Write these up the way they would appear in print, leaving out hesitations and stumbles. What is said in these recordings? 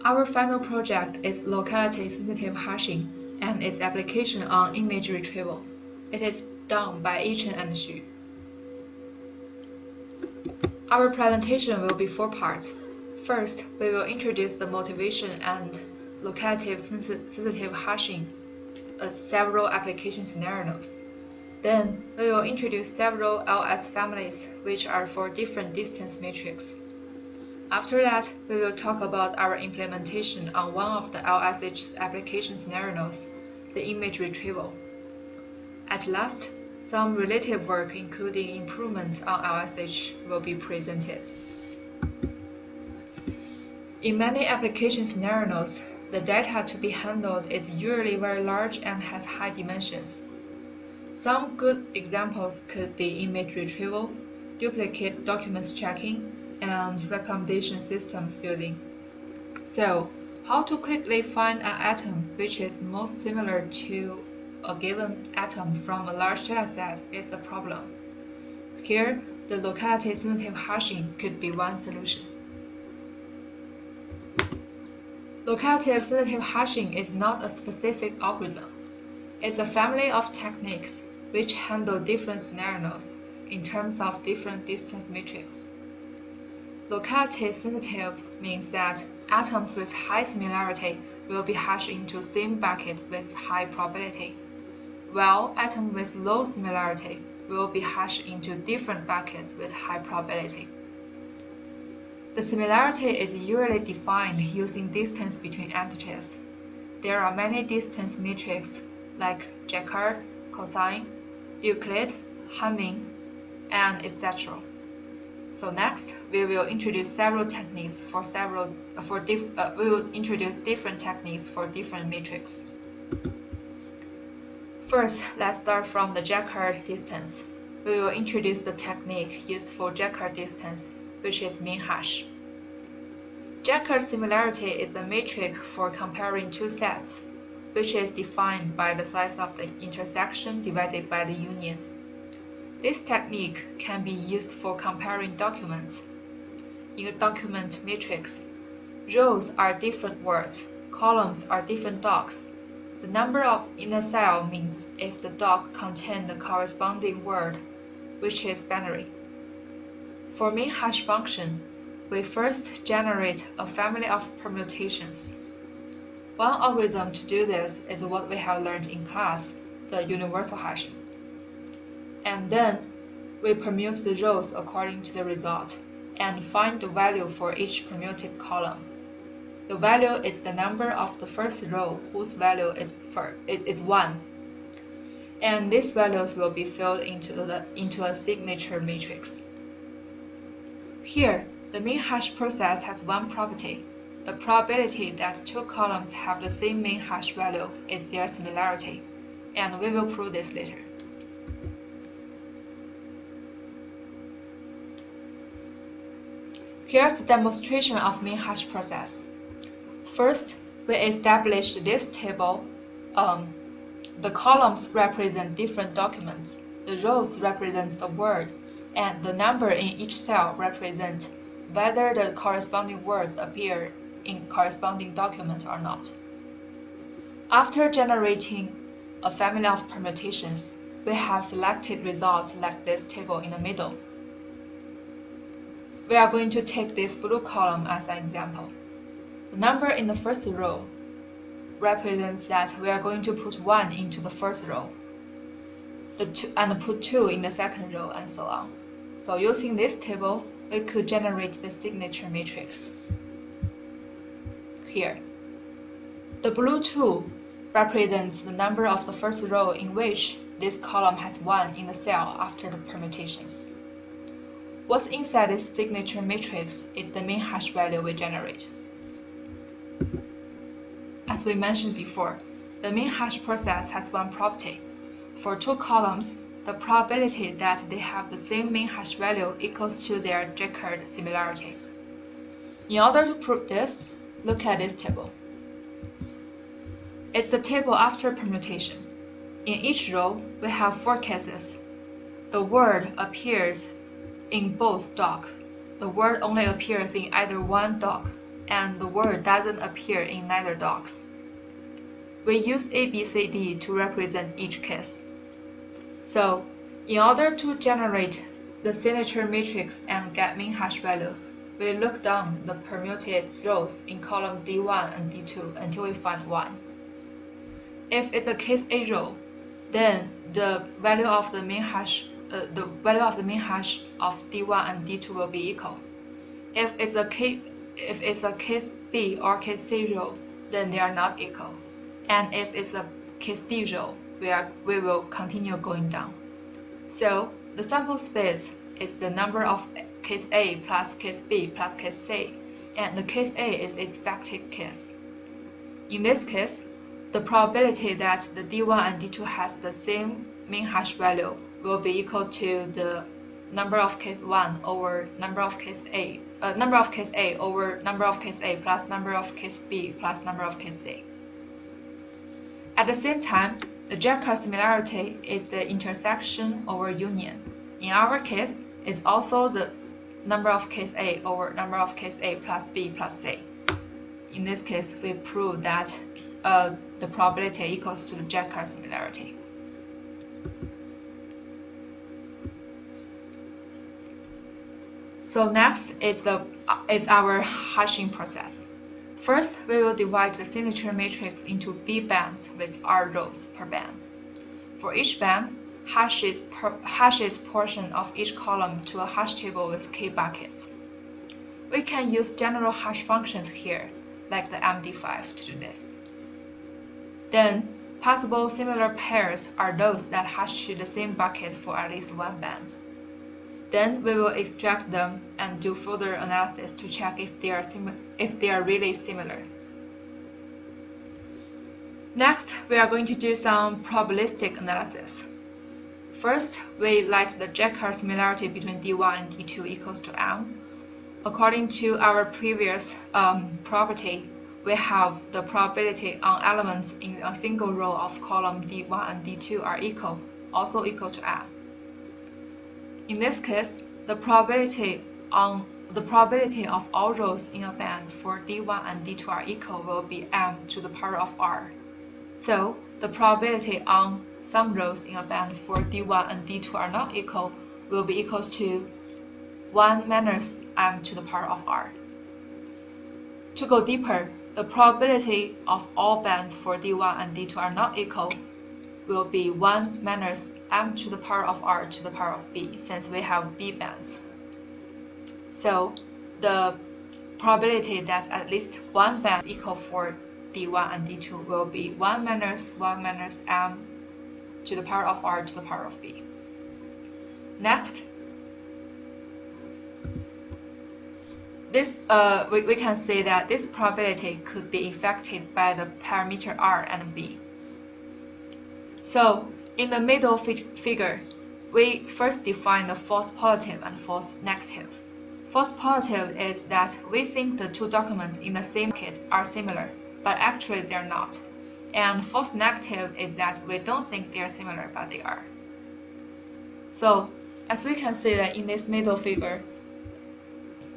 Our final project is locality-sensitive hashing and its application on image retrieval. It is done by Yichen and Xu. Our presentation will be 4 parts. First, we will introduce the motivation and locality-sensitive hashing as several application scenarios. Then, we will introduce several LS families which are for different distance matrix. After that, we will talk about our implementation on one of the LSH application scenarios, the image retrieval. At last, some related work including improvements on LSH will be presented. In many application scenarios, the data to be handled is usually very large and has high dimensions. Some good examples could be image retrieval, duplicate documents checking, and recommendation systems building. So, how to quickly find an atom which is most similar to a given atom from a large dataset is a problem. Here, the locality-sensitive hashing could be one solution. Locality-sensitive hashing is not a specific algorithm. It's a family of techniques which handle different scenarios in terms of different distance matrix. Locality-sensitive means that atoms with high similarity will be hashed into same bucket with high probability, while atoms with low similarity will be hashed into different buckets with high probability. The similarity is usually defined using distance between entities. There are many distance matrices like Jaccard, cosine, Euclid, Hamming, and etc. So next, we will introduce several techniques we will introduce different techniques for different matrices. First, let's start from the Jaccard distance. We will introduce the technique used for Jaccard distance, which is mean hash. Jaccard similarity is a metric for comparing two sets, which is defined by the size of the intersection divided by the union. This technique can be used for comparing documents. In a document matrix, rows are different words, columns are different docs. The number in a cell means if the doc contains the corresponding word, which is binary. For mean hash function, we first generate a family of permutations. One algorithm to do this is what we have learned in class, the universal hashing. And then, we permute the rows according to the result, and find the value for each permuted column. The value is the number of the first row whose value is 1. And these values will be filled into a signature matrix. Here, the mean hash process has one property. The probability that two columns have the same mean hash value is their similarity, and we will prove this later. Here's the demonstration of mean hash process. First, we establish this table. The columns represent different documents, the rows represent the word, and the number in each cell represent whether the corresponding words appear in corresponding document or not. After generating a family of permutations, we have selected results like this table in the middle. We are going to take this blue column as an example. The number in the first row represents that we are going to put 1 into the first row, and put 2 in the second row, and so on. So using this table, we could generate the signature matrix. Here, the blue 2 represents the number of the first row in which this column has 1 in the cell after the permutations. What's inside this signature matrix is the mean hash value we generate. As we mentioned before, the mean hash process has one property. For two columns, the probability that they have the same mean hash value equals to their Jaccard similarity. In order to prove this, look at this table. It's the table after permutation. In each row, we have 4 cases. The word appears in both docs. The word only appears in either one doc. and the word doesn't appear in neither docs. We use A, B, C, D to represent each case. So, in order to generate the signature matrix and get min hash values, we look down the permuted rows in column D1 and D2 until we find 1. If it's a case A row, then the value of the min hash of D1 and D2 will be equal. If it's a case B or case C row, then they are not equal. And if it's a case D row, we will continue going down. So the sample space is the number of case A plus case B plus case C, and the case A is the expected case. In this case, the probability that the D1 and D2 has the same min hash value will be equal to the number of case 1 over number of case A over number of case A plus number of case B plus number of case C. At the same time, the Jaccard similarity is the intersection over union. In our case, it's also the number of case A over number of case A plus B plus C. In this case, we prove that the probability equals to the Jaccard similarity. So next is our hashing process. First, we will divide the signature matrix into B bands with R rows per band. For each band, hashes portion of each column to a hash table with K buckets. We can use general hash functions here, like the MD5, to do this. Then, possible similar pairs are those that hash to the same bucket for at least one band. Then we will extract them and do further analysis to check if they are really similar. Next, we are going to do some probabilistic analysis. First, we let the Jaccard similarity between D1 and D2 equals to M. According to our previous property, we have the probability on elements in a single row of column D1 and D2 are also equal to M. In this case, the probability of all rows in a band for D1 and D2 are equal will be M to the power of R. So, the probability on some rows in a band for D1 and D2 are not equal will be equals to 1 minus M to the power of R. To go deeper, the probability of all bands for D1 and D2 are not equal will be 1 minus M to the power of R to the power of B, since we have B bands. So the probability that at least one band equal for D1 and D2 will be 1 minus M to the power of R to the power of B. Next, this we can say that this probability could be affected by the parameter R and B. So in the middle figure, we first define the false positive and false negative. False positive is that we think the two documents in the same bucket are similar, but actually they are not. And false negative is that we don't think they are similar, but they are. So, as we can see that in this middle figure,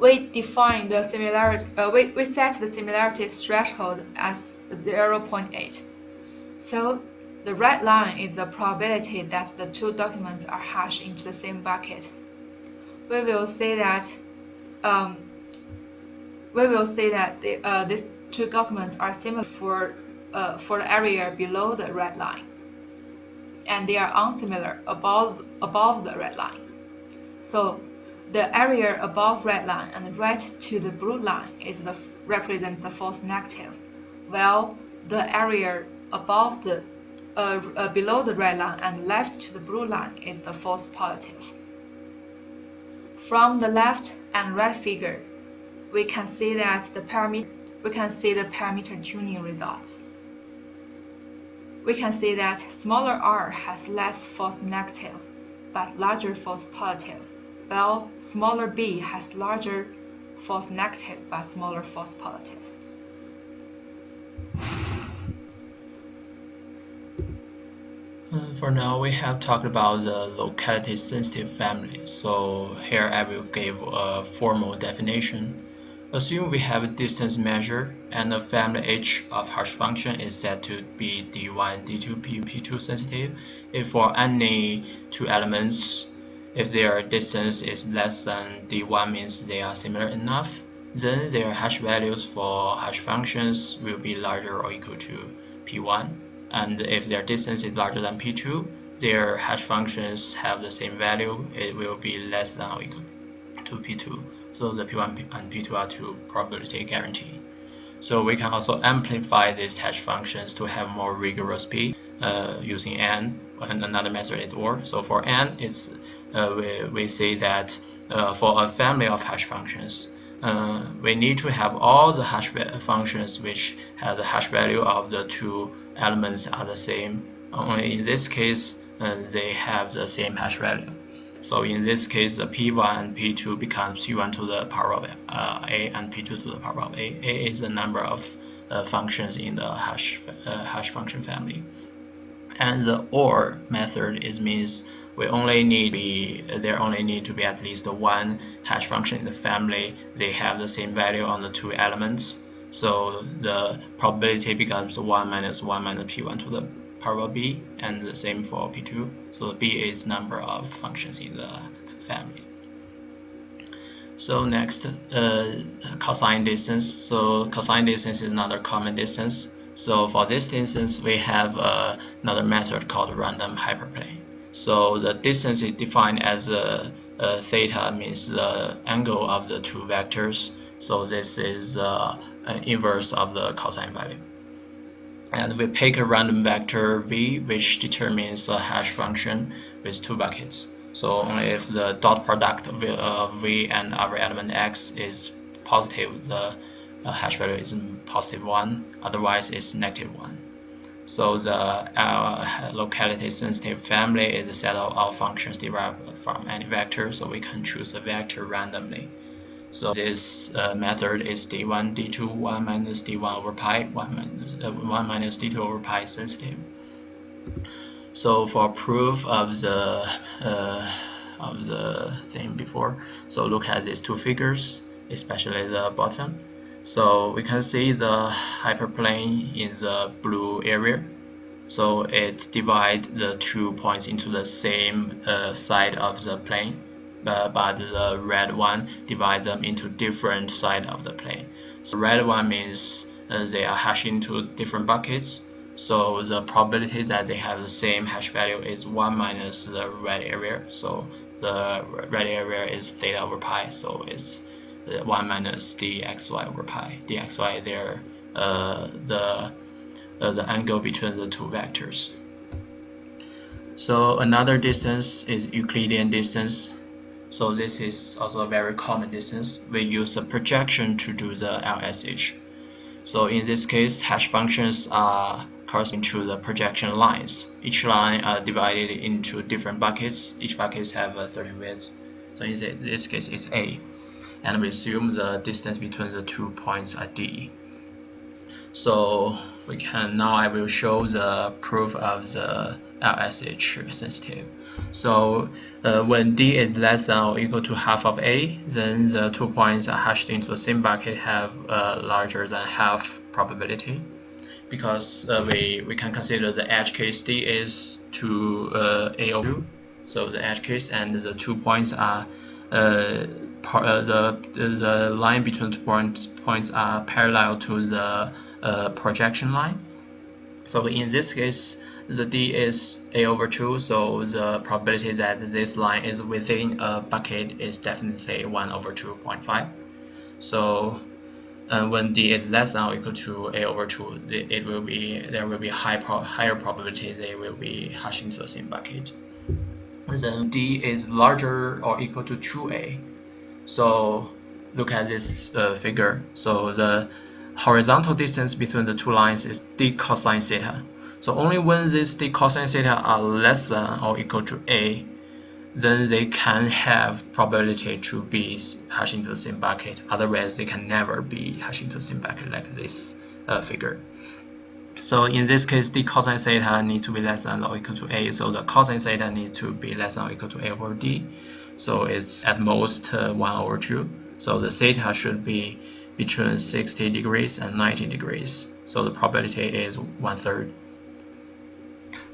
we define the similarity. We set the similarity threshold as 0.8. So the red line is the probability that the two documents are hashed into the same bucket. We will say that these two documents are similar for the area below the red line, and they are unsimilar above the red line. So the area above red line and right to the blue line represents the false negative, while the area above the below the red line and left to the blue line is the false positive. From the left and right figure, we can see the parameter tuning results. We can see that smaller r has less false negative, but larger false positive, while smaller b has larger false negative but smaller false positive. For now, we have talked about the locality-sensitive family, so here I will give a formal definition. Assume we have a distance measure and the family H of hash function is set to be D1, D2, P2 sensitive. If for any two elements, if their distance is less than D1 means they are similar enough, then their hash values for hash functions will be larger or equal to P1. And if their distance is larger than P2, their hash functions have the same value, it will be less than or equal to P2. So the P1 and P2 are two probability guarantee. So we can also amplify these hash functions to have more rigorous P using N, and another method is OR. So for N, it's we say that for a family of hash functions, we need to have all the hash functions which have the hash value of the two elements are the same. Only in this case, they have the same hash value. So in this case, the P1 and P2 becomes P1 to the power of A and P2 to the power of A. A is the number of functions in the hash function family. And the OR method means there only need to be at least one hash function in the family. They have the same value on the two elements. So the probability becomes 1 minus 1 minus P1 to the power of B, and the same for P2. So B is number of functions in the family. So next, cosine distance. So cosine distance is another common distance. So for this distance, we have another method called random hyperplane. So the distance is defined as theta, means the angle of the two vectors. So this is an inverse of the cosine value. And we pick a random vector v, which determines a hash function with two buckets. So only if the dot product of v and every element x is positive, the hash value is positive 1, otherwise it's negative 1. So the locality sensitive family is a set of all functions derived from any vector, so we can choose a vector randomly. So this method is d1, d2, 1 minus d1 over pi, 1 minus d2 over pi sensitive. So for proof of the thing before, so look at these two figures, especially the bottom. So we can see the hyperplane in the blue area. So it divides the 2 points into the same side of the plane. But the red one divide them into different side of the plane. So red one means they are hashed into different buckets. So the probability that they have the same hash value is 1 minus the red area. So the red area is theta over pi. So it's 1 minus dxy over pi. Dxy there the angle between the two vectors. So another distance is Euclidean distance. So this is also a very common distance. We use a projection to do the LSH. So in this case, hash functions are corresponding to the projection lines. Each line are divided into different buckets. Each bucket have 30 widths. So in this case, it's A. And we assume the distance between the 2 points are D. So we can now I will show the proof of the LSH sensitive. So when D is less than or equal to half of A, then the 2 points are hashed into the same bucket have larger than half probability, because we can consider the edge case D is to A over 2. So the edge case and the 2 points are the line between 2 points are parallel to the projection line. So in this case, the D is A over 2, so the probability that this line is within a bucket is definitely 1 over 2.5. So when D is less than or equal to A over 2, there will be higher probability they will be hashed into the same bucket. And then D is larger or equal to 2A. So look at this figure. So the horizontal distance between the two lines is D cosine theta. So only when these D cosine theta are less than or equal to A, then they can have probability to be hashed into the same bucket. Otherwise, they can never be hashed into the same bucket like this figure. So in this case, D cosine theta need to be less than or equal to A. So the cosine theta need to be less than or equal to A over D. So it's at most 1 over 2. So the theta should be between 60 degrees and 90 degrees. So the probability is 1/3.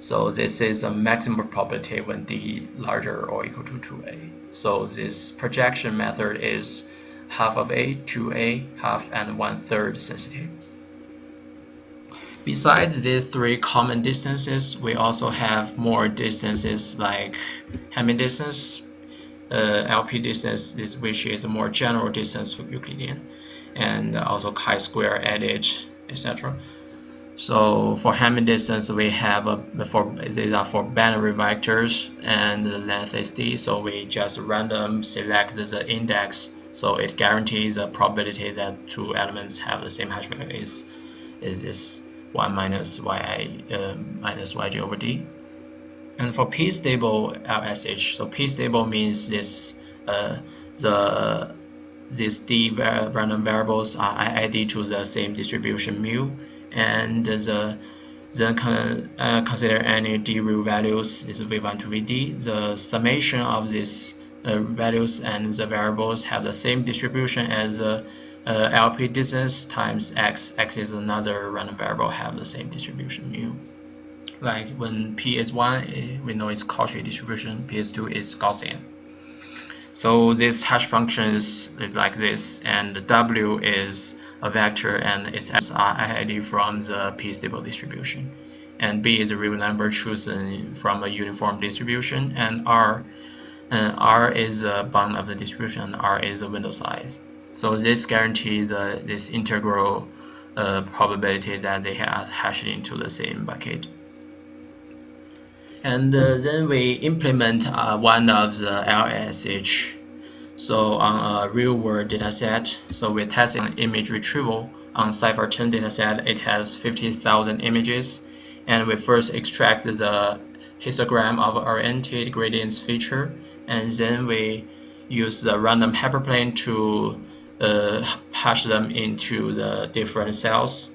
So this is a maximum probability when d larger or equal to 2a. So this projection method is half of a, 2a, half, and 1/3 sensitive. Besides these three common distances, we also have more distances like Hamming distance, LP distance, which is a more general distance for Euclidean, and also chi-square, adage, etc. So for Hamming distance, we have these are for binary vectors, and the length is d. So we just random select the index, so it guarantees the probability that two elements have the same hash value is this 1 minus yi minus yj over d. And for p-stable LSH, so p-stable means this these d random variables are IID to the same distribution mu, and then consider any d real values is v1 to vd. The summation of these values and the variables have the same distribution as LP distance times x. X is another random variable, have the same distribution mu. Like when p is 1, we know it's Cauchy distribution, p is 2 is Gaussian. So this hash function is like this, and w is a vector and its attributes are IID from the p-stable distribution, and b is a real number chosen from a uniform distribution, and r is a bound of the distribution, and r is a window size. So this guarantees this integral probability that they are hashed into the same bucket. And then we implement one of the LSH. So on a real-world dataset, so we're testing image retrieval on Cypher10 dataset. It has 50,000 images, and we first extract the histogram of oriented gradients feature, and then we use the random hyperplane to hash them into the different cells.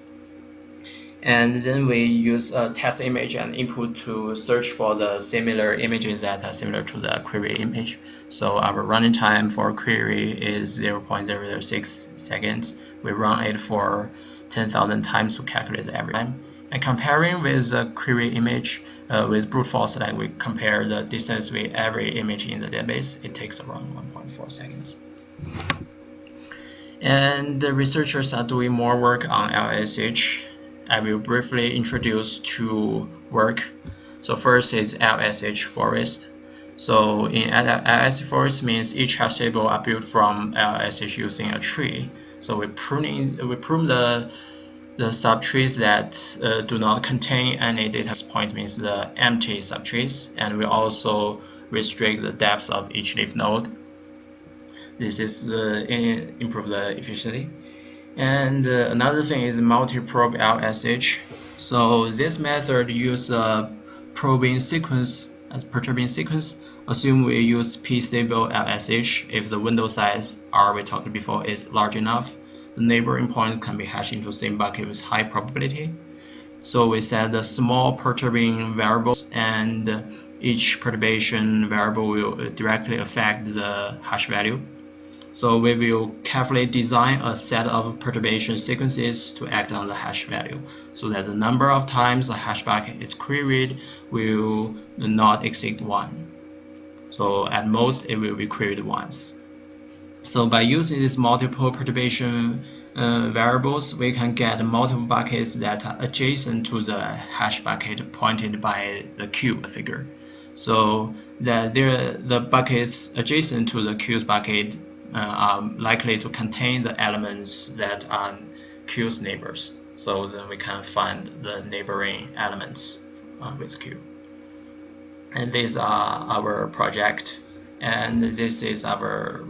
And then we use a test image and input to search for the similar images that are similar to the query image. So our running time for query is 0.006 seconds. We run it for 10,000 times to calculate the average time. And comparing with the query image with brute force, like we compare the distance with every image in the database, it takes around 1.4 seconds. And the researchers are doing more work on LSH. I will briefly introduce two work. So first is LSH forest. So in LSH forest means each hash table are built from LSH using a tree. So we prune the subtrees that do not contain any data point, means the empty subtrees, and we also restrict the depth of each leaf node. This is improve the efficiency. And another thing is multi-probe LSH. So this method uses a probing sequence as perturbing sequence. Assume we use p-stable LSH. If the window size R we talked before is large enough, the neighboring points can be hashed into the same bucket with high probability. So we set the small perturbing variables, and each perturbation variable will directly affect the hash value. So we will carefully design a set of perturbation sequences to act on the hash value, so that the number of times a hash bucket is queried will not exceed 1. So at most it will be queried once. So by using these multiple perturbation variables, we can get multiple buckets that are adjacent to the hash bucket pointed by the Q figure. So that the buckets adjacent to the Q's bucket are likely to contain the elements that are Q's neighbors. So then we can find the neighboring elements with Q. And these are our project, and this is our